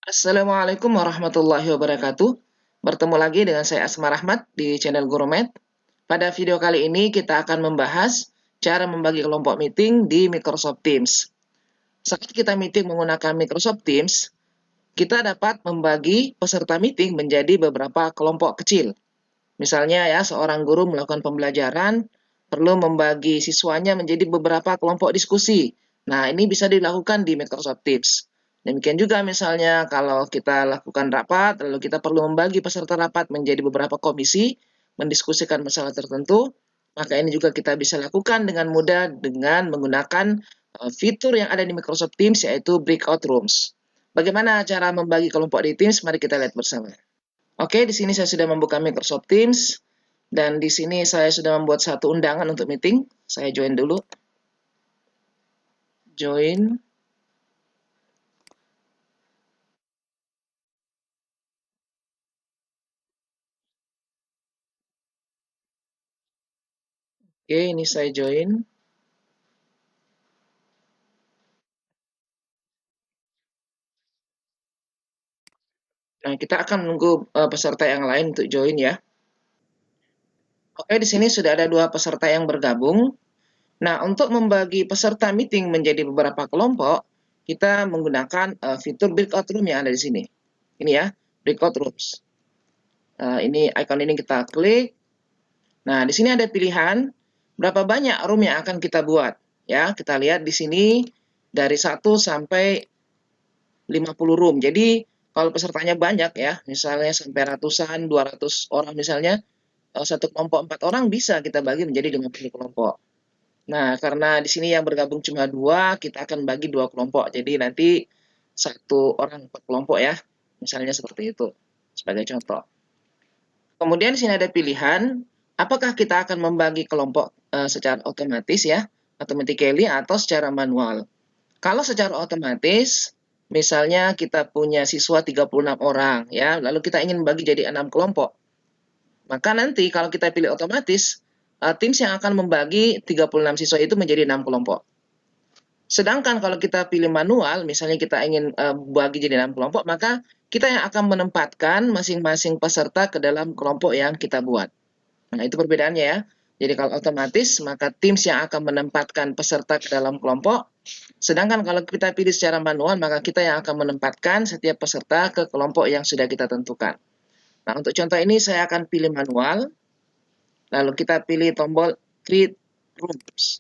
Assalamualaikum warahmatullahi wabarakatuh. Bertemu lagi dengan saya Asma Rahmat di channel Gurumed. Pada video kali ini kita akan membahas cara membagi kelompok meeting di Microsoft Teams. Saat kita meeting menggunakan Microsoft Teams, kita dapat membagi peserta meeting menjadi beberapa kelompok kecil. Misalnya ya, seorang guru melakukan pembelajaran, perlu membagi siswanya menjadi beberapa kelompok diskusi. Nah, ini bisa dilakukan di Microsoft Teams. Demikian juga misalnya kalau kita lakukan rapat, lalu kita perlu membagi peserta rapat menjadi beberapa komisi, mendiskusikan masalah tertentu, maka ini juga kita bisa lakukan dengan mudah dengan menggunakan fitur yang ada di Microsoft Teams, yaitu Breakout Rooms. Bagaimana cara membagi kelompok di Teams? Mari kita lihat bersama. Oke, di sini saya sudah membuka Microsoft Teams, dan di sini saya sudah membuat satu undangan untuk meeting. Saya join dulu. Join. Oke, ini saya join. Nah, kita akan menunggu peserta yang lain untuk join ya. Oke, di sini sudah ada 2 peserta yang bergabung. Nah, untuk membagi peserta meeting menjadi beberapa kelompok, kita menggunakan fitur breakout room yang ada di sini. Ini ya, breakout rooms. Ini icon ini kita klik. Nah, di sini ada pilihan berapa banyak room yang akan kita buat. Ya, kita lihat di sini dari 1 sampai 50 room. Jadi, kalau pesertanya banyak ya, misalnya sampai ratusan, 200 orang misalnya, satu kelompok 4 orang bisa kita bagi menjadi 50 kelompok. Nah, karena di sini yang bergabung cuma 2, kita akan bagi 2 kelompok. Jadi nanti 1 orang per kelompok ya, misalnya seperti itu, sebagai contoh. Kemudian di sini ada pilihan, apakah kita akan membagi kelompok secara otomatis ya, automatically atau secara manual. Kalau secara otomatis, misalnya kita punya siswa 36 orang ya, lalu kita ingin membagi jadi 6 kelompok. Maka nanti kalau kita pilih otomatis, Teams yang akan membagi 36 siswa itu menjadi 6 kelompok. Sedangkan kalau kita pilih manual, misalnya kita ingin bagi jadi 6 kelompok, maka kita yang akan menempatkan masing-masing peserta ke dalam kelompok yang kita buat. Nah, itu perbedaannya ya. Jadi kalau otomatis, maka Teams yang akan menempatkan peserta ke dalam kelompok. Sedangkan kalau kita pilih secara manual, maka kita yang akan menempatkan setiap peserta ke kelompok yang sudah kita tentukan. Nah, untuk contoh ini saya akan pilih manual. Lalu kita pilih tombol Create Rooms.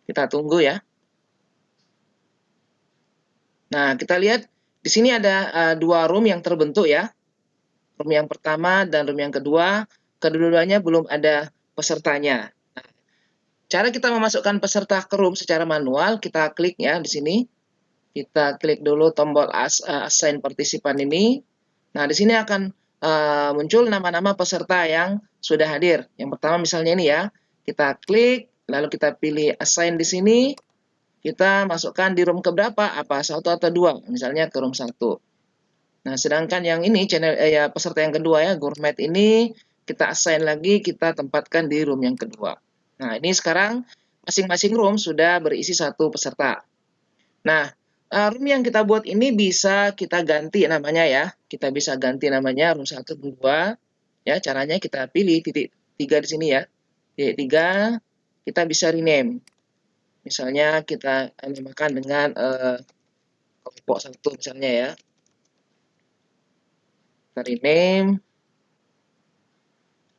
Kita tunggu ya. Nah, kita lihat di sini ada 2 room yang terbentuk ya. Room yang pertama dan room yang kedua. Kedua-duanya belum ada pesertanya. Nah, cara kita memasukkan peserta ke room secara manual, kita klik ya di sini. Kita klik dulu tombol Assign Partisipan ini. Nah, di sini akan muncul nama-nama peserta yang sudah hadir. Yang pertama misalnya ini ya. Kita klik, lalu kita pilih Assign di sini. Kita masukkan di room keberapa? Apa 1 atau 2? Misalnya ke room 1. Nah, sedangkan yang ini ya peserta yang kedua ya, Gourmet ini kita assign lagi, kita tempatkan di room yang kedua. Nah, ini sekarang masing-masing room sudah berisi 1 peserta. Nah, room yang kita buat ini bisa kita ganti namanya ya. Kita bisa ganti namanya room 1, room 2. Ya, caranya kita pilih titik 3 di sini ya. Titik 3, kita bisa rename. Misalnya kita namakan dengan kelompok 1 misalnya ya. Kita rename.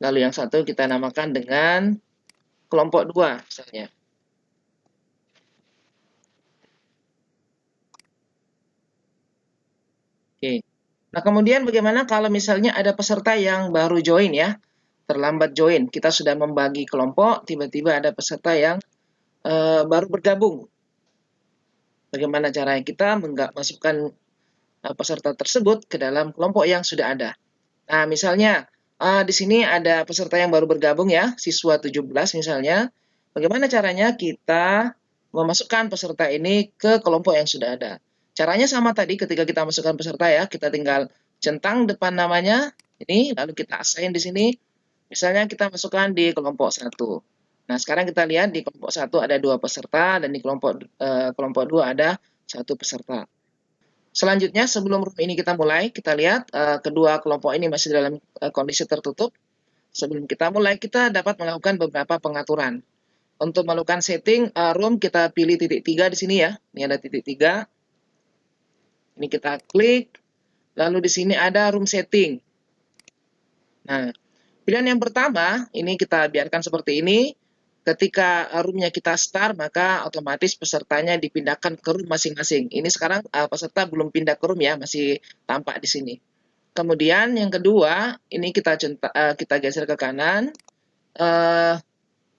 Lalu yang satu kita namakan dengan kelompok 2 misalnya. Oke. Nah, kemudian bagaimana kalau misalnya ada peserta yang baru join ya, terlambat join. Kita sudah membagi kelompok, tiba-tiba ada peserta yang baru bergabung. Bagaimana caranya kita masukkan peserta tersebut ke dalam kelompok yang sudah ada. Nah, misalnya di sini ada peserta yang baru bergabung ya, siswa 17 misalnya. Bagaimana caranya kita memasukkan peserta ini ke kelompok yang sudah ada? Caranya sama tadi ketika kita masukkan peserta ya, kita tinggal centang depan namanya, ini, lalu kita assign di sini. Misalnya kita masukkan di kelompok 1. Nah, sekarang kita lihat di kelompok 1 ada 2 peserta, dan di kelompok 2 ada 1 peserta. Selanjutnya, sebelum room ini kita mulai, kita lihat kedua kelompok ini masih dalam kondisi tertutup. Sebelum kita mulai, kita dapat melakukan beberapa pengaturan. Untuk melakukan setting room, kita pilih titik 3 di sini ya. Ini ada titik 3. Ini kita klik. Lalu di sini ada room setting. Nah, pilihan yang pertama, ini kita biarkan seperti ini. Ketika roomnya kita start, maka otomatis pesertanya dipindahkan ke room masing-masing. Ini sekarang peserta belum pindah ke room ya, masih tampak di sini. Kemudian yang kedua, ini kita geser ke kanan.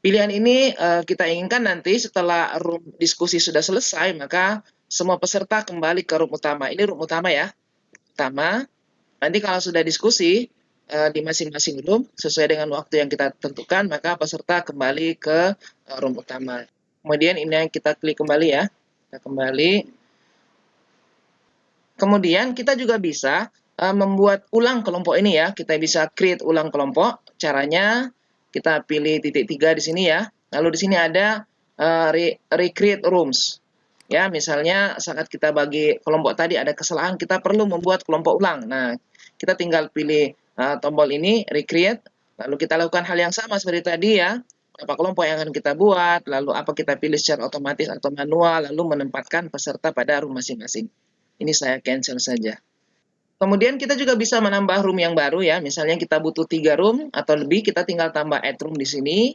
Pilihan ini kita inginkan nanti setelah room diskusi sudah selesai, maka semua peserta kembali ke room utama. Ini room utama ya, utama. Nanti kalau sudah diskusi di masing-masing room sesuai dengan waktu yang kita tentukan, maka peserta kembali ke room utama. Kemudian ini yang kita klik kembali ya, kita kembali. Kemudian kita juga bisa membuat ulang kelompok ini ya. Kita bisa create ulang kelompok. Caranya kita pilih titik 3 di sini ya. Lalu di sini ada recreate rooms. Ya, misalnya saat kita bagi kelompok tadi ada kesalahan, kita perlu membuat kelompok ulang. Nah, kita tinggal pilih tombol ini recreate, lalu kita lakukan hal yang sama seperti tadi ya. Apa kelompok yang akan kita buat, lalu apa kita pilih secara otomatis atau manual, lalu menempatkan peserta pada room masing-masing. Ini saya cancel saja. Kemudian kita juga bisa menambah room yang baru ya. Misalnya kita butuh 3 room atau lebih, kita tinggal tambah add room di sini.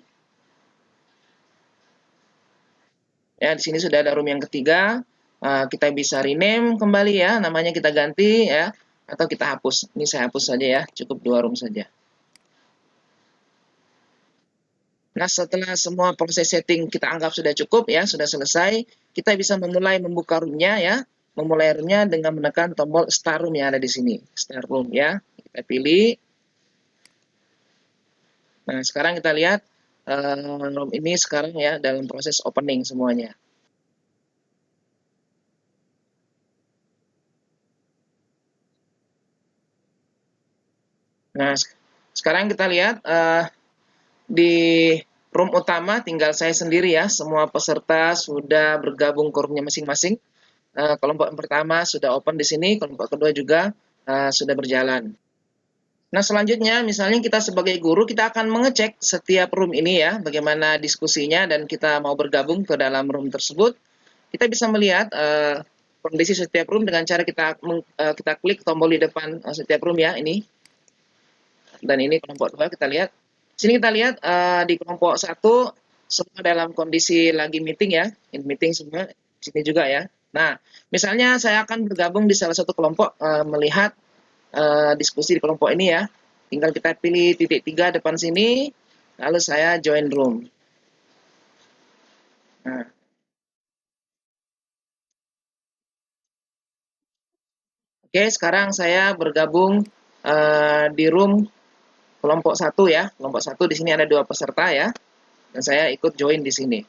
Ya, di sini sudah ada room yang ketiga. Kita bisa rename kembali ya, namanya kita ganti ya, atau kita hapus. Ini saya hapus saja ya, cukup 2 room saja. Nah, setelah semua proses setting kita anggap sudah cukup ya, sudah selesai, kita bisa memulai membuka roomnya ya. Memulai roomnya dengan menekan tombol start room yang ada di sini. Start room ya, kita pilih. Nah, sekarang kita lihat room ini sekarang ya dalam proses opening semuanya. Nah, sekarang kita lihat di room utama tinggal saya sendiri ya. Semua peserta sudah bergabung ke roomnya masing-masing. Kelompok yang pertama sudah open di sini, kelompok kedua juga sudah berjalan. Nah, selanjutnya misalnya kita sebagai guru, kita akan mengecek setiap room ini ya, bagaimana diskusinya dan kita mau bergabung ke dalam room tersebut. Kita bisa melihat kondisi setiap room dengan cara kita klik tombol di depan setiap room ya, ini. Dan ini kelompok 2 kita lihat. Sini kita lihat di kelompok 1 semua dalam kondisi lagi meeting ya, in meeting semua. Di sini juga ya. Nah, misalnya saya akan bergabung di salah satu kelompok melihat diskusi di kelompok ini ya. Tinggal kita pilih titik 3 depan sini, lalu saya join room. Nah, oke, sekarang saya bergabung di room kelompok 1 ya. Kelompok 1 di sini ada 2 peserta ya. Dan saya ikut join di sini.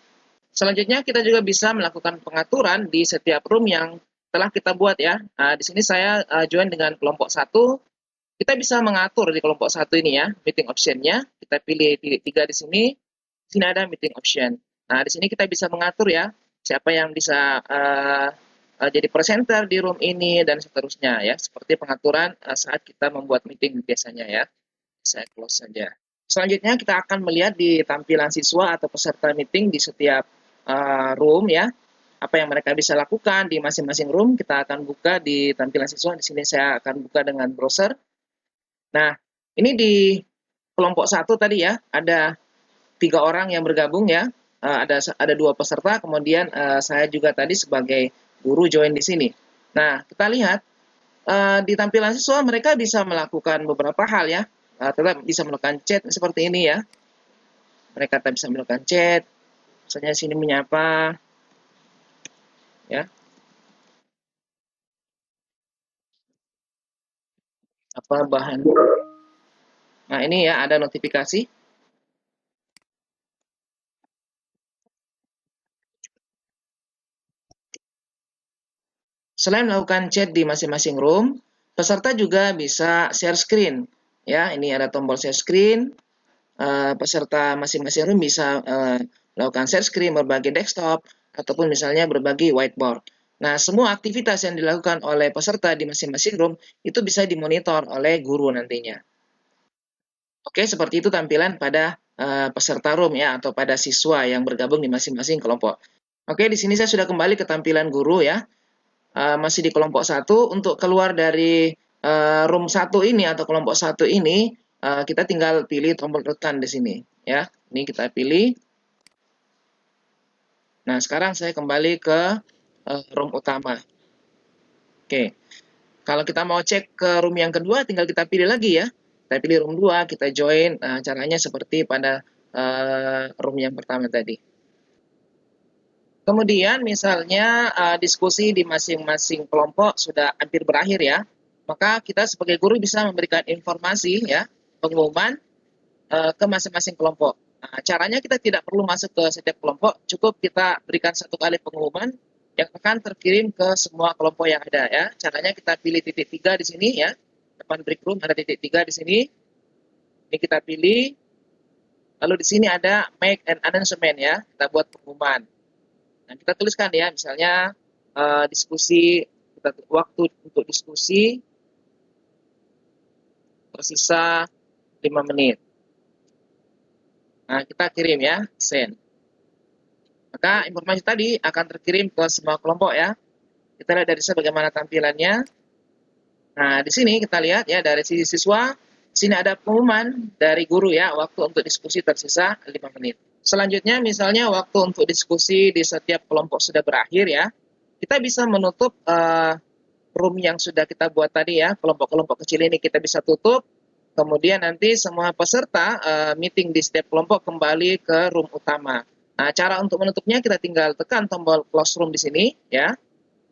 Selanjutnya kita juga bisa melakukan pengaturan di setiap room yang telah kita buat ya. Di sini saya join dengan kelompok 1. Kita bisa mengatur di kelompok 1 ini ya, meeting option-nya. Kita pilih titik 3 di sini. Di sini ada meeting option. Nah, di sini kita bisa mengatur ya, siapa yang bisa jadi presenter di room ini dan seterusnya ya. Seperti pengaturan saat kita membuat meeting biasanya ya. Saya close saja. Selanjutnya kita akan melihat di tampilan siswa atau peserta meeting di setiap room ya. Apa yang mereka bisa lakukan di masing-masing room, kita akan buka di tampilan siswa. Di sini saya akan buka dengan browser. Nah, ini di kelompok 1 tadi ya, ada 3 orang yang bergabung ya. Ada 2 peserta, kemudian saya juga tadi sebagai guru join di sini. Nah, kita lihat di tampilan siswa mereka bisa melakukan beberapa hal ya. Tetap bisa melakukan chat seperti ini ya. Mereka tetap bisa melakukan chat. Misalnya sini menyapa ya. Apa bahan. Nah, ini ya ada notifikasi. Selain melakukan chat di masing-masing room, peserta juga bisa share screen. Ya, ini ada tombol share screen. Peserta masing-masing room bisa melakukan share screen, berbagi desktop, ataupun misalnya berbagi whiteboard. Nah, semua aktivitas yang dilakukan oleh peserta di masing-masing room itu bisa dimonitor oleh guru nantinya. Oke, seperti itu tampilan pada peserta room ya, atau pada siswa yang bergabung di masing-masing kelompok. Oke, di sini saya sudah kembali ke tampilan guru ya. Masih di kelompok 1. Untuk keluar dari room 1 ini atau kelompok 1 ini, kita tinggal pilih tombol return di sini ya. Ini kita pilih. Nah, sekarang saya kembali ke room utama. Oke. Kalau kita mau cek ke room yang kedua, tinggal kita pilih lagi ya. Kita pilih room 2, kita join. Caranya seperti pada room yang pertama tadi. Kemudian misalnya diskusi di masing-masing kelompok sudah hampir berakhir ya, maka kita sebagai guru bisa memberikan informasi ya, pengumuman ke masing-masing kelompok. Nah, caranya kita tidak perlu masuk ke setiap kelompok, cukup kita berikan satu kali pengumuman yang akan terkirim ke semua kelompok yang ada ya. Caranya kita pilih titik 3 di sini ya, depan break room ada titik 3 di sini. Ini kita pilih, lalu di sini ada make an announcement ya, kita buat pengumuman. Nah, kita tuliskan ya, misalnya diskusi, waktu untuk diskusi tersisa 5 menit. Nah, kita kirim ya, send. Maka informasi tadi akan terkirim ke semua kelompok ya. Kita lihat dari sini bagaimana tampilannya. Nah, di sini kita lihat ya, dari sisi siswa, sini ada pengumuman dari guru ya, waktu untuk diskusi tersisa 5 menit. Selanjutnya, misalnya waktu untuk diskusi di setiap kelompok sudah berakhir ya, kita bisa menutup room yang sudah kita buat tadi ya, kelompok-kelompok kecil ini kita bisa tutup. Kemudian nanti semua peserta meeting di setiap kelompok kembali ke room utama. Nah, cara untuk menutupnya kita tinggal tekan tombol close room di sini ya.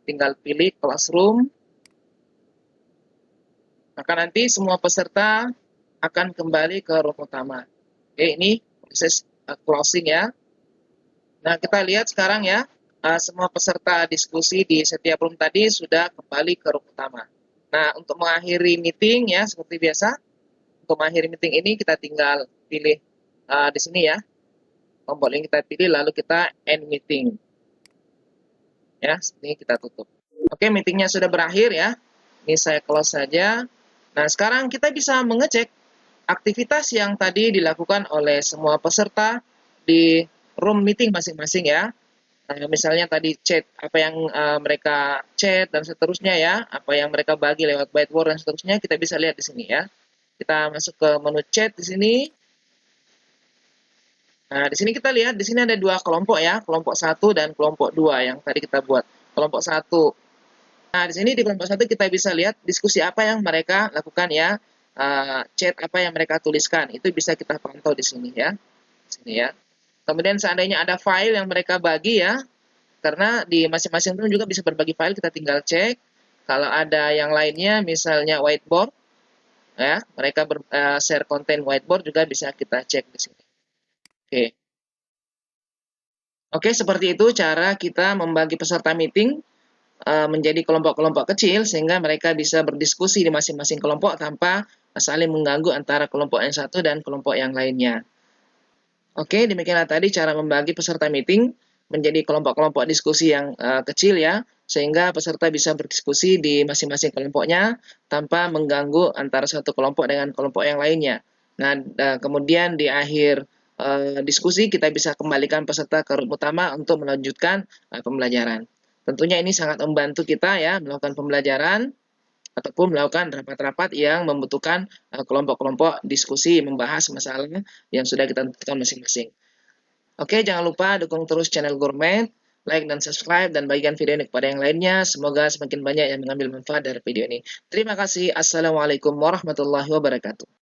Tinggal pilih classroom. Maka nanti semua peserta akan kembali ke room utama. Oke, ini proses closing ya. Nah, kita lihat sekarang ya, semua peserta diskusi di setiap room tadi sudah kembali ke room utama. Nah, untuk mengakhiri meeting ya, seperti biasa, untuk mengakhiri meeting ini kita tinggal pilih di sini ya, tombol yang kita pilih, lalu kita end meeting. Ya, ini kita tutup. Oke, meetingnya sudah berakhir ya. Ini saya close saja. Nah, sekarang kita bisa mengecek aktivitas yang tadi dilakukan oleh semua peserta di room meeting masing-masing ya. Misalnya tadi chat, apa yang mereka chat dan seterusnya ya, apa yang mereka bagi lewat whiteboard dan seterusnya, kita bisa lihat di sini ya. Kita masuk ke menu chat di sini. Nah, di sini kita lihat, di sini ada dua kelompok ya, kelompok 1 dan kelompok 2 yang tadi kita buat. Kelompok 1. Nah, di sini di kelompok 1 kita bisa lihat diskusi apa yang mereka lakukan ya, chat apa yang mereka tuliskan. Itu bisa kita pantau di sini ya. Di sini ya. Kemudian seandainya ada file yang mereka bagi ya, karena di masing-masing room juga bisa berbagi file, kita tinggal cek. Kalau ada yang lainnya, misalnya whiteboard, ya, mereka share konten whiteboard juga bisa kita cek di sini. Oke. Oke, seperti itu cara kita membagi peserta meeting menjadi kelompok-kelompok kecil sehingga mereka bisa berdiskusi di masing-masing kelompok tanpa saling mengganggu antara kelompok yang satu dan kelompok yang lainnya. Oke, demikianlah tadi cara membagi peserta meeting menjadi kelompok-kelompok diskusi yang kecil ya, sehingga peserta bisa berdiskusi di masing-masing kelompoknya tanpa mengganggu antara satu kelompok dengan kelompok yang lainnya. Nah, kemudian di akhir diskusi kita bisa kembalikan peserta ke room utama untuk melanjutkan pembelajaran. Tentunya ini sangat membantu kita ya melakukan pembelajaran ataupun melakukan rapat-rapat yang membutuhkan kelompok-kelompok diskusi membahas masalah yang sudah kita tentukan masing-masing. Oke, jangan lupa dukung terus channel Gourmet, like dan subscribe, dan bagikan video ini kepada yang lainnya. Semoga semakin banyak yang mengambil manfaat dari video ini. Terima kasih. Assalamualaikum warahmatullahi wabarakatuh.